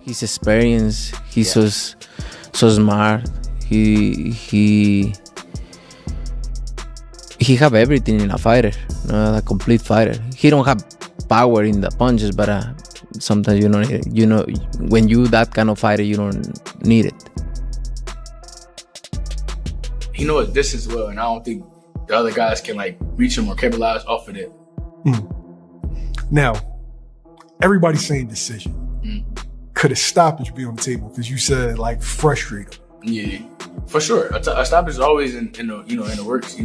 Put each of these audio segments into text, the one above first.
His experience. He's so smart. He have everything in a fighter, a complete fighter. He don't have power in the punches, but sometimes you don't need it. You know, when you that kind of fighter, you don't need it. He knows distance well, and I don't think the other guys can like reach him or capitalize off of it. Now, everybody's saying decision. Could a stoppage be on the table? Because you said like frustrate him. Yeah, for sure. A stoppage is always in the works.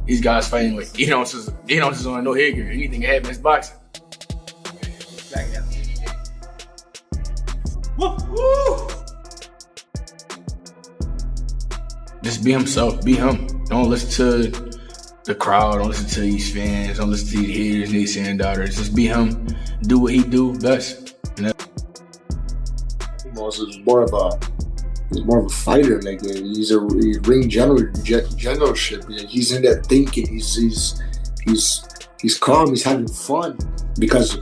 These guys fighting with 8 ounces on no headgear. Anything can happen. It's boxing. Just be himself. Be him. Don't listen to the crowd. Don't listen to these fans. Don't listen to these haters, naysaying doubters. Just be him. Do what he do best. He's more of a fighter. Like he's a ring generalship. He's in there thinking. He's calm. He's having fun because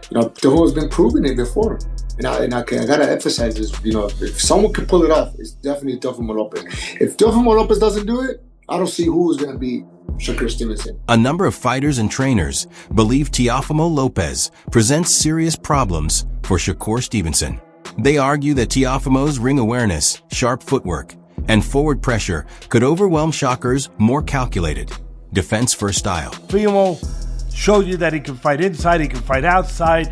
Teofimo's been proving it before. And I gotta emphasize this. If someone can pull it off, it's definitely Teofimo Lopez. If Teofimo Lopez doesn't do it, I don't see who's gonna beat Shakur Stevenson. A number of fighters and trainers believe Teofimo Lopez presents serious problems for Shakur Stevenson. They argue that Teofimo's ring awareness, sharp footwork, and forward pressure could overwhelm Shakur's more calculated, defense-first style. Teofimo showed you that he can fight inside, he can fight outside.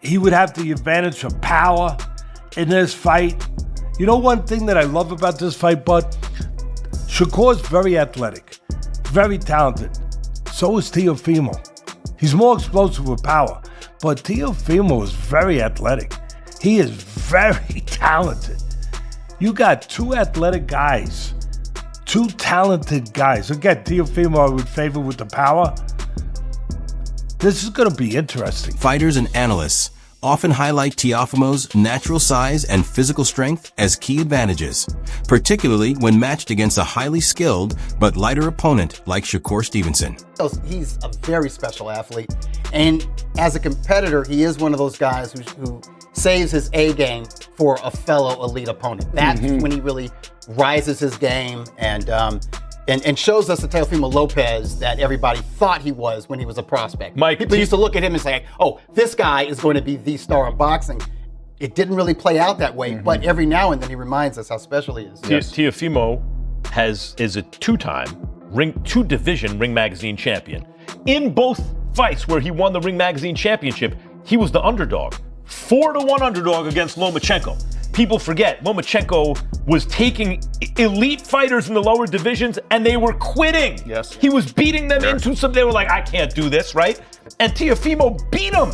He would have the advantage of power in this fight. You know one thing that I love about this fight, Bud? Shakur's very athletic, very talented. So is Teofimo. He's more explosive with power, but Teofimo is very athletic. He is very talented. You got two athletic guys, two talented guys. Again, Teofimo I would favor with the power. This is going to be interesting. Fighters and analysts often highlight Teofimo's natural size and physical strength as key advantages, particularly when matched against a highly skilled but lighter opponent like Shakur Stevenson. He's a very special athlete, and as a competitor, he is one of those guys who saves his A game for a fellow elite opponent. That's when he really rises his game and shows us the Teofimo Lopez that everybody thought he was when he was a prospect. People used to look at him and say, oh, this guy is going to be the star in boxing. It didn't really play out that way, but every now and then he reminds us how special he is. Yes. Teofimo is a two-division Ring Magazine champion. In both fights where he won the Ring Magazine championship, he was the underdog. 4-1 underdog against Lomachenko. People forget, Lomachenko was taking elite fighters in the lower divisions and they were quitting. Yes. He was beating them into some, they were like, I can't do this, right? And Teofimo beat him,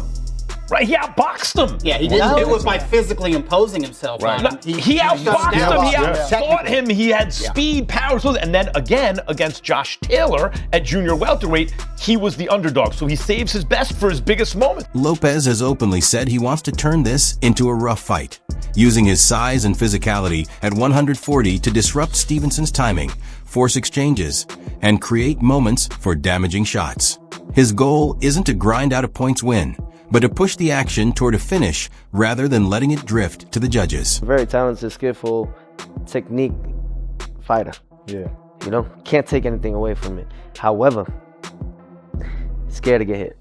right? He outboxed him. Yeah, he didn't do it by physically imposing himself. Right. He outboxed him, he outfought him, he had speed, power, and then again, against Josh Taylor at junior welterweight, he was the underdog, so he saves his best for his biggest moment. Lopez has openly said he wants to turn this into a rough fight, using his size and physicality at 140 to disrupt Stevenson's timing, force exchanges, and create moments for damaging shots. His goal isn't to grind out a points win, but to push the action toward a finish rather than letting it drift to the judges. Very talented, skillful, technique fighter. Yeah. Can't take anything away from it. However, scared to get hit.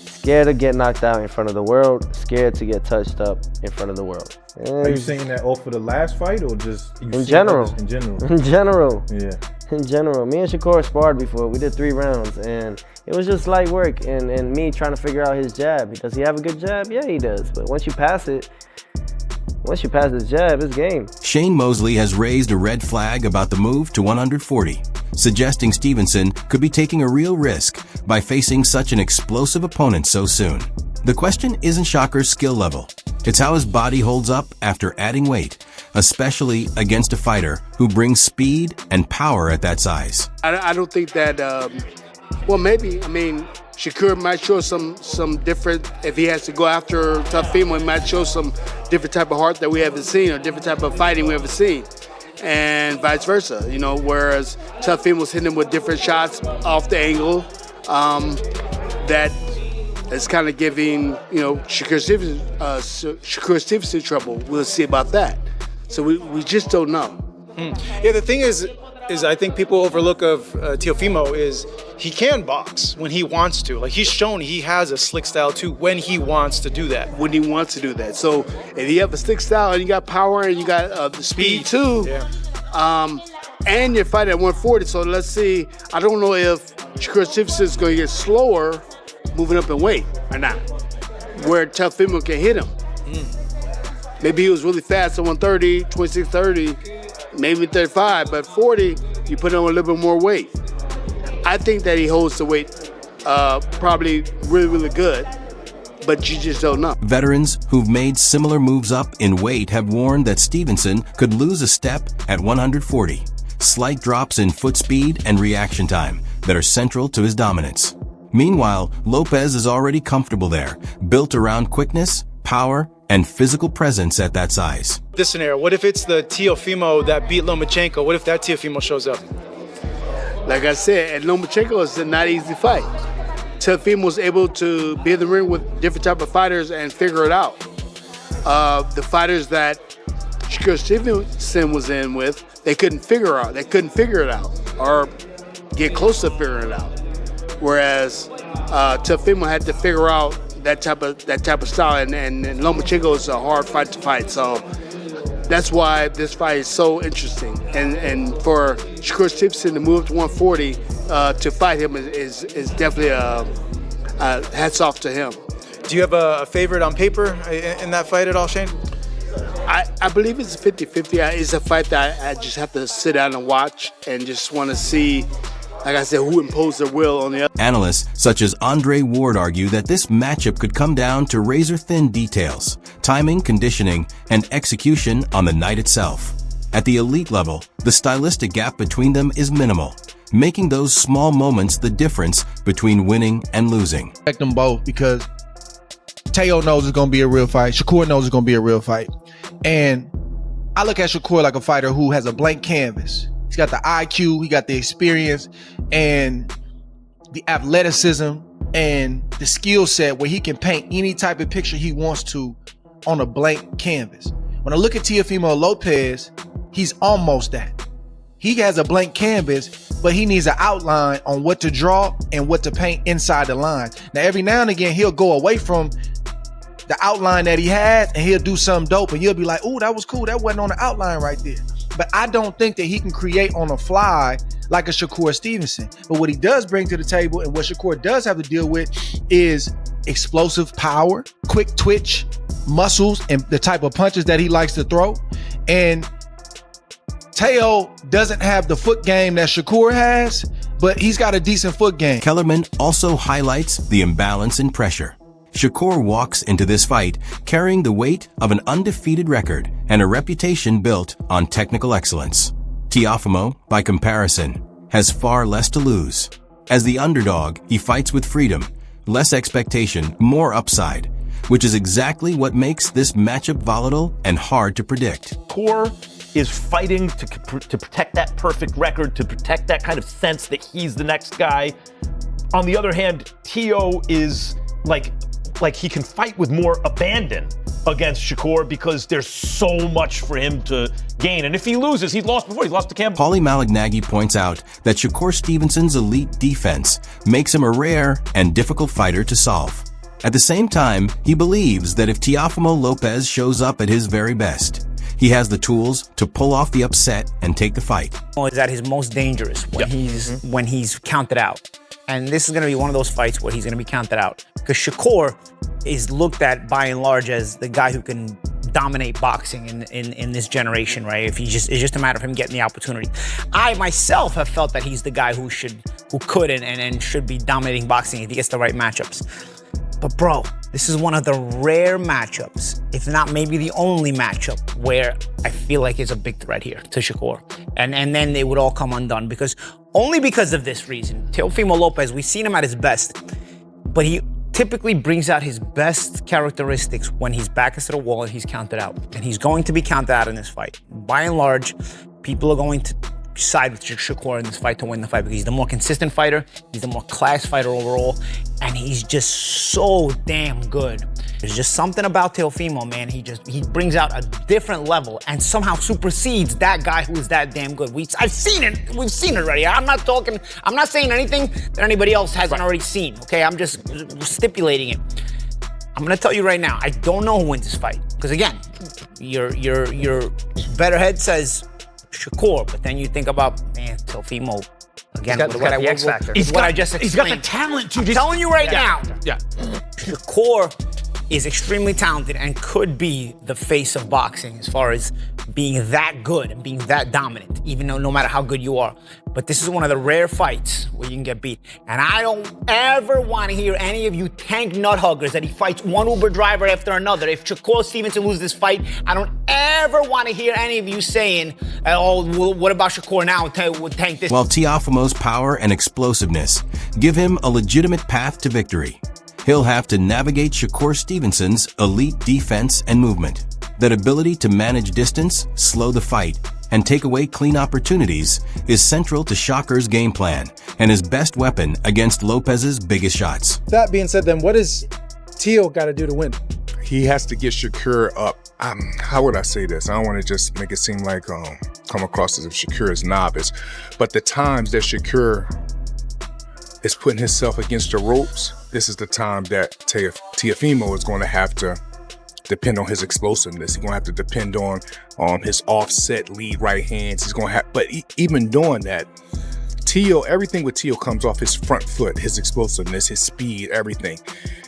Scared to get knocked out in front of the world, scared to get touched up in front of the world. Are you saying that off of the last fight or just in general? In general. In general. Yeah. In general. Me and Shakur sparred before. We did 3 rounds and it was just light work and me trying to figure out his jab. Does he have a good jab? Yeah, he does. But once you pass his jab, it's game. Shane Mosley has raised a red flag about the move to 140, suggesting Stevenson could be taking a real risk by facing such an explosive opponent so soon. The question isn't Shakur's skill level. It's how his body holds up after adding weight, especially against a fighter who brings speed and power at that size. I don't think that, maybe. I mean, Shakur might show some different, if he has to go after Teofimo, he might show some different type of heart that we haven't seen or different type of fighting we haven't seen. And vice versa, whereas Teofimo's hitting him with different shots off the angle that It's kind of giving, Shakur Stevenson trouble. We'll see about that. So we just don't know. Yeah, the thing is I think people overlook of Teofimo is he can box when he wants to. Like, he's shown he has a slick style too when he wants to do that. When he wants to do that. So if you have a slick style and you got power and you got the speed too, and you're fighting at 140, so let's see. I don't know if Shakur Stevenson is going to get slower moving up in weight or not, where Teofimo can hit him. Maybe he was really fast at 130, 26-30, maybe 35, but 40, you put on a little bit more weight. I think that he holds the weight probably really, really good, but you just don't know. Veterans who've made similar moves up in weight have warned that Stevenson could lose a step at 140. Slight drops in foot speed and reaction time that are central to his dominance. Meanwhile, Lopez is already comfortable there, built around quickness, power, and physical presence at that size. This scenario, what if it's the Teofimo that beat Lomachenko? What if that Teofimo shows up? Like I said, at Lomachenko, it's a not easy fight. Teofimo was able to be in the ring with different type of fighters and figure it out. The fighters that Shakur Stevenson was in with, they couldn't figure it out or get close to figuring it out. Whereas Teofimo had to figure out that type of style, and Lomachenko is a hard fight to fight. So that's why this fight is so interesting. And for Shakur Stevenson to move up to 140 to fight him is definitely a hats off to him. Do you have a favorite on paper in that fight at all, Shane? I believe it's 50-50. It's a fight that I just have to sit down and watch and just want to see, like I said, who imposed their will on the other. Analysts such as Andre Ward argue that this matchup could come down to razor-thin details, timing, conditioning, and execution on the night itself. At the elite level, the stylistic gap between them is minimal, making those small moments the difference between winning and losing. Respect them both because Teo knows it's going to be a real fight. Shakur knows it's going to be a real fight. And I look at Shakur like a fighter who has a blank canvas. He's got the IQ, he got the experience, and the athleticism, and the skill set where he can paint any type of picture he wants to on a blank canvas. When I look at Teofimo Lopez, he's almost that. He has a blank canvas, but he needs an outline on what to draw and what to paint inside the lines. Now, every now and again, he'll go away from the outline that he has and he'll do something dope, and you'll be like, "Ooh, that was cool. That wasn't on the outline right there." But I don't think that he can create on the fly like a Shakur Stevenson. But what he does bring to the table, and what Shakur does have to deal with, is explosive power, quick twitch, muscles, and the type of punches that he likes to throw. And Teo doesn't have the foot game that Shakur has, but he's got a decent foot game. Kellerman also highlights the imbalance in pressure. Shakur walks into this fight carrying the weight of an undefeated record and a reputation built on technical excellence. Teofimo, by comparison, has far less to lose. As the underdog, he fights with freedom, less expectation, more upside, which is exactly what makes this matchup volatile and hard to predict. Shakur is fighting to protect that perfect record, to protect that kind of sense that he's the next guy. On the other hand, Teo is like he can fight with more abandon against Shakur because there's so much for him to gain. And if he loses, he's lost before. He lost to Campbell. Paulie Malignaggi points out that Shakur Stevenson's elite defense makes him a rare and difficult fighter to solve. At the same time, he believes that if Teofimo Lopez shows up at his very best, he has the tools to pull off the upset and take the fight. Is at his most dangerous when he's counted out. And this is going to be one of those fights where he's going to be counted out. Because Shakur is looked at by and large as the guy who can dominate boxing in this generation, right? It's just a matter of him getting the opportunity. I myself have felt that he's the guy who could and should be dominating boxing if he gets the right matchups. But bro, this is one of the rare matchups, if not maybe the only matchup, where I feel like is a big threat here to Shakur. And then they would all come undone only because of this reason. Teofimo Lopez, we've seen him at his best, but he typically brings out his best characteristics when he's back against the wall and he's counted out. And he's going to be counted out in this fight. By and large, people are going to side with Shakur in this fight to win the fight because he's the more consistent fighter, he's the more class fighter overall, and he's just so damn good. There's just something about Teofimo, man. He brings out a different level and somehow supersedes that guy who is that damn good. I've seen it. We've seen it already. I'm not saying anything that anybody else hasn't already seen. Okay, I'm just stipulating it. I'm gonna tell you right now, I don't know who wins this fight. Because again, your better head says Shakur, but then you think about, man, Teofimo. Again, He's got the X factor. He's got the talent to. I'm telling you right now. Yeah. Shakur is extremely talented and could be the face of boxing as far as being that good and being that dominant, even though no matter how good you are. But this is one of the rare fights where you can get beat. And I don't ever want to hear any of you tank nut huggers that he fights one Uber driver after another. If Shakur Stevenson loses this fight, I don't ever want to hear any of you saying, oh, well, what about Shakur now? We'll tank this. While Teofimo's power and explosiveness give him a legitimate path to victory, he'll have to navigate Shakur Stevenson's elite defense and movement. That ability to manage distance, slow the fight, and take away clean opportunities is central to Shakur's game plan and his best weapon against Lopez's biggest shots. That being said, then what does Teo got to do to win? He has to get Shakur up. How would I say this? I don't want to just make it seem like come across as if Shakur is novice, but the times that Shakur is putting himself against the ropes, this is the time that Teofimo is going to have to depend on his explosiveness. He's going to have to depend on his offset lead right hands. He's going to have, but even doing that, everything with Teo comes off his front foot, his explosiveness, his speed, everything.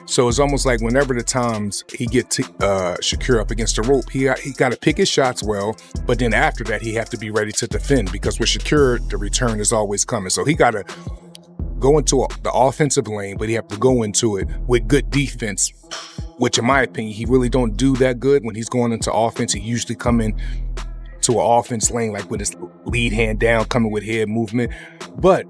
So it's almost like whenever the times he gets Shakur up against the rope, he got to pick his shots well, but then after that, he have to be ready to defend because with Shakur, the return is always coming. So he got to go into the offensive lane, but he have to go into it with good defense, which in my opinion, he really don't do that good when he's going into offense. He usually come in to an offense lane, like with his lead hand down, coming with head movement. But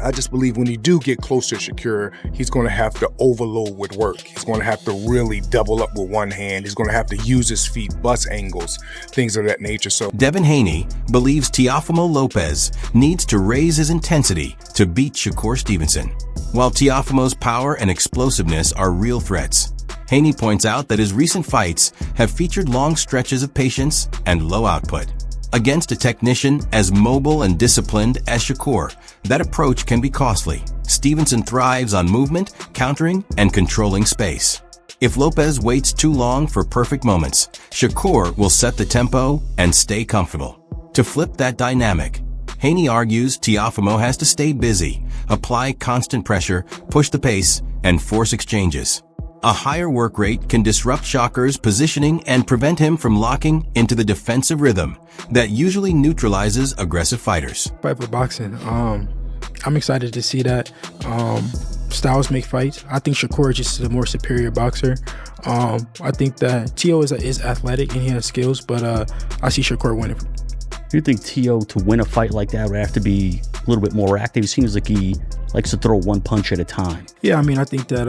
I just believe when you do get closer to Shakur, he's going to have to overload with work. He's going to have to really double up with one hand. He's going to have to use his feet, bust angles, things of that nature. So Devin Haney believes Teofimo Lopez needs to raise his intensity to beat Shakur Stevenson. While Teofimo's power and explosiveness are real threats, Haney points out that his recent fights have featured long stretches of patience and low output. Against a technician as mobile and disciplined as Shakur, that approach can be costly. Stevenson thrives on movement, countering, and controlling space. If Lopez waits too long for perfect moments, Shakur will set the tempo and stay comfortable. To flip that dynamic, Haney argues Teofimo has to stay busy, apply constant pressure, push the pace, and force exchanges. A higher work rate can disrupt Shakur's positioning and prevent him from locking into the defensive rhythm that usually neutralizes aggressive fighters. Fight for boxing. I'm excited to see that. Styles make fights. I think Shakur is just a more superior boxer. I think that Teo is athletic and he has skills, but I see Shakur winning. Do you think Teo, to win a fight like that, would have to be a little bit more active? It seems like he likes to throw one punch at a time. Yeah, I mean, I think that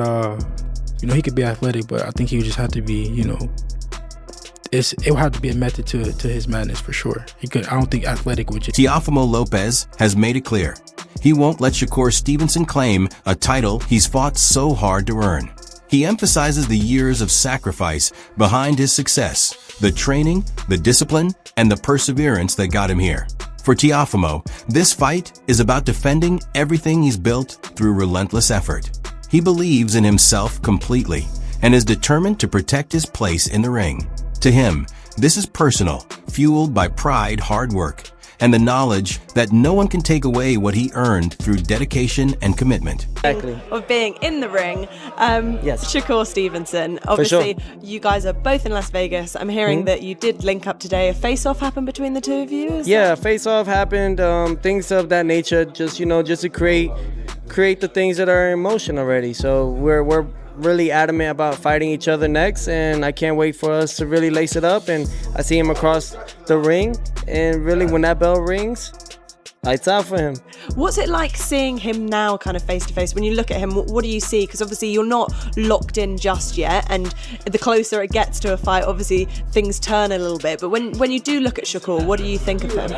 he could be athletic, but I think he would just have to be, it would have to be a method to his madness for sure. I don't think athletic would just. Teofimo Lopez has made it clear he won't let Shakur Stevenson claim a title he's fought so hard to earn. He emphasizes the years of sacrifice behind his success, the training, the discipline, and the perseverance that got him here. For Teofimo, this fight is about defending everything he's built through relentless effort. He believes in himself completely and is determined to protect his place in the ring. To him, this is personal, fueled by pride, hard work, and the knowledge that no one can take away what he earned through dedication and commitment. Exactly. Of being in the ring, yes. Shakur Stevenson. Obviously, sure. You guys are both in Las Vegas. I'm hearing that you did link up today. A face-off happened between the two of you? Face-off happened. Things of that nature. Just to create the things that are in motion already. So we're really adamant about fighting each other next, and I can't wait for us to really lace it up. And I see him across the ring, and really when that bell rings, lights out for him. What's it like seeing him now kind of face to face? When you look at him, what do you see? Because obviously you're not locked in just yet, and the closer it gets to a fight, obviously things turn a little bit. But when you do look at Shakur, what do you think of him?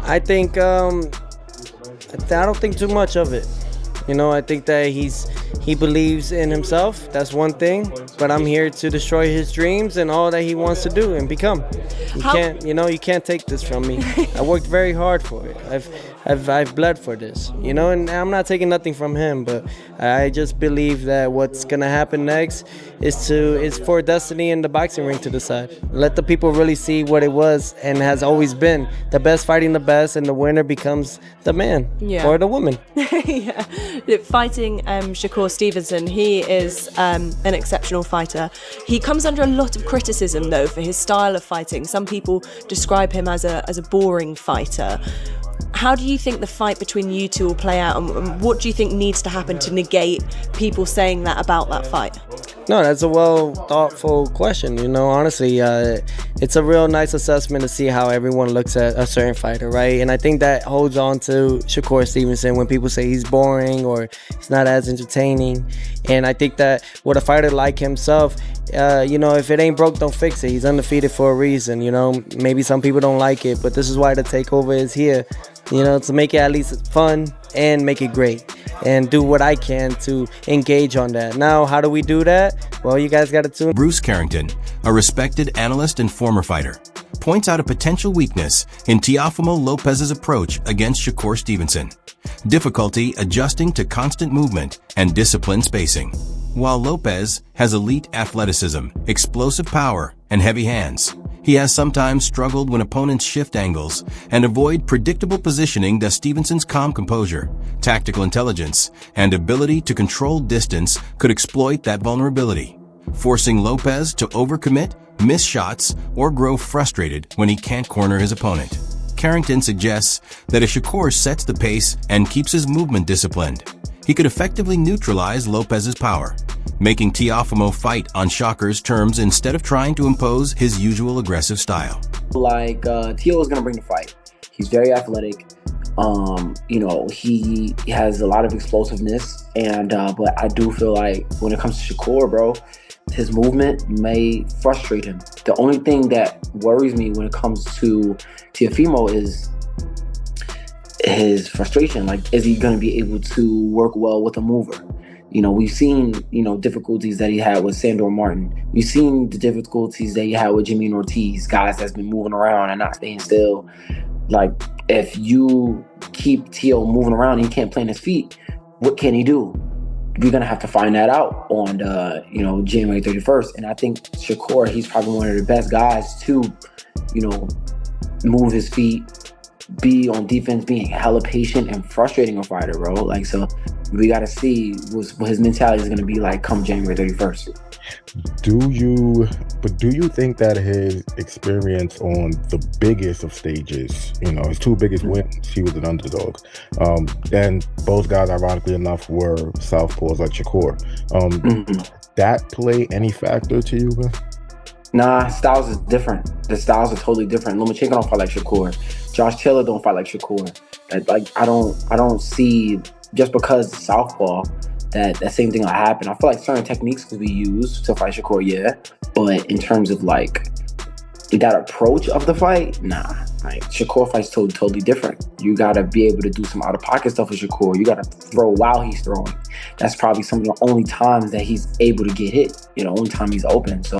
I think I don't think too much of it. You know, I think that he believes in himself. That's one thing. But I'm here to destroy his dreams and all that he wants to do and become. You can't take this from me. I worked very hard for it. I've bled for this, you know, and I'm not taking nothing from him, but I just believe that what's gonna happen next is for destiny in the boxing ring to decide. Let the people really see what it was and has always been: the best fighting the best, and the winner becomes the man or the woman. Yeah. Fighting Shakur Stevenson, he is an exceptional fighter. He comes under a lot of criticism, though, for his style of fighting. Some people describe him as a boring fighter. How do you think the fight between you two will play out, and what do you think needs to happen to negate people saying that about that fight? No, that's a well thoughtful question. You know, honestly, it's a real nice assessment to see how everyone looks at a certain fighter, right? And I think that holds on to Shakur Stevenson when people say he's boring or he's not as entertaining. And I think that with a fighter like himself, you know, if it ain't broke, don't fix it. He's undefeated for a reason, you know. Maybe some people don't like it, but this is why the takeover is here, you know, to make it at least fun and make it great and do what I can to engage on that. Now, how do we do that? Well, you guys got to tune. Bruce Carrington, a respected analyst and former fighter, points out a potential weakness in Teofimo Lopez's approach against Shakur Stevenson: difficulty adjusting to constant movement and disciplined spacing. While Lopez has elite athleticism, explosive power, and heavy hands, he has sometimes struggled when opponents shift angles and avoid predictable positioning. That Stevenson's calm composure, tactical intelligence, and ability to control distance could exploit that vulnerability, forcing Lopez to overcommit, miss shots, or grow frustrated when he can't corner his opponent. Carrington suggests that if Shakur sets the pace and keeps his movement disciplined, he could effectively neutralize Lopez's power, making Teofimo fight on Shakur's terms instead of trying to impose his usual aggressive style. Like, Teo is going to bring the fight. He's very athletic. You know, he has a lot of explosiveness, and but I do feel like when it comes to Shakur, bro, his movement may frustrate him. The only thing that worries me when it comes to Teofimo is his frustration. Like, is he going to be able to work well with a mover? You know, we've seen, you know, difficulties that he had with Sandor Martin. We've seen the difficulties that he had with Jimmy Ortiz, guys that's been moving around and not staying still. Like, if you keep Teo moving around and he can't plant his feet, what can he do? We're going to have to find that out on, you know, January 31st. And I think Shakur, he's probably one of the best guys to, you know, move his feet, be on defense, being hella patient and frustrating a fighter, bro. Like, so we got to see what his mentality is going to be like come January 31st. Do you think that his experience on the biggest of stages, you know, his two biggest wins, he was an underdog, and both guys, ironically enough, were southpaws like Shakur. That play any factor to you, man? Nah, styles is different. The styles are totally different. Lomachenko don't fight like Shakur. Josh Taylor don't fight like Shakur. Like, I don't see, just because it's southpaw, that same thing will happen. I feel like certain techniques could be used to fight Shakur, yeah. But in terms of like that approach of the fight, nah. Like, Shakur fights totally different. You gotta be able to do some out of pocket stuff with Shakur. You gotta throw while he's throwing. That's probably some of the only times that he's able to get hit. You know, only time he's open. So